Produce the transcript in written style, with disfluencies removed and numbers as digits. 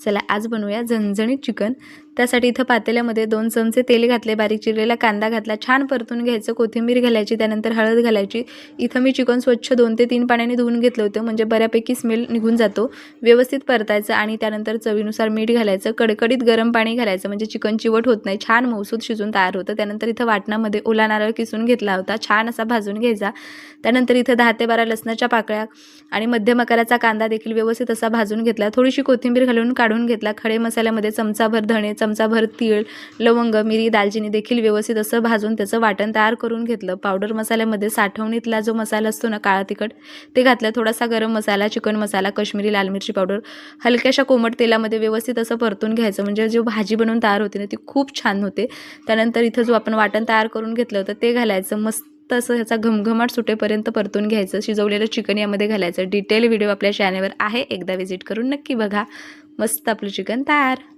चला आज बनवूया झणझणीत चिकन। त्यासाठी इथं पातेल्यामध्ये 2 चमचे तेल घातले, बारीक चिरलेला कांदा घातला, छान परतून घ्यायचं, कोथिंबीर घालायची, त्यानंतर हळद घालायची। इथं मी चिकन स्वच्छ 2 ते 3 पाण्याने धुवून घेतलं होतं, म्हणजे बऱ्यापैकी स्मेल निघून जातो। व्यवस्थित परतायचं आणि त्यानंतर चवीनुसार मीठ घालायचं, कडकडीत गरम पाणी घालायचं, म्हणजे चिकन चिवट होत नाही, छान मऊसूत शिजून तयार होतं। त्यानंतर इथं वाटणामध्ये ओला नारळ किसून घेतला होता, छान असा भाजून घ्यायचा। त्यानंतर इथं 10 ते 12 लसणाच्या पाकळ्या आणि मध्यम आकाराचा कांदा देखील व्यवस्थित असा भाजून घेतला, थोडीशी कोथिंबीर घालून काढून घेतला। खडे मसाल्यामध्ये चमचाभर धणे, चमचाभर तीळ, लवंग, मिरी, दालचिनी देखील व्यवस्थित असं भाजून त्याचं वाटण तयार करून घेतलं। पावडर मसाल्यामध्ये साठवणीतला जो मसाला असतो ना काळा तिखट ते घातलं, थोडासा गरम मसाला, चिकन मसाला, काश्मीरी लाल मिरची पावडर, हलक्याशा कोमट तेलामध्ये व्यवस्थित असं परतून घ्यायचं, म्हणजे जो भाजी बनवून तयार होते ना ती खूप छान होते। त्यानंतर इथं जो आपण वाटण तयार करून घेतलं होतं ते घालायचं, मस्त असं ह्याचा घमघमाट सुटेपर्यंत परतून घ्यायचं। शिजवलेलं चिकन यामध्ये घालायचं। डिटेल व्हिडिओ आपल्या चॅनलवर आहे, एकदा व्हिजिट करून नक्की बघा। मस्त आपलं चिकन तयार।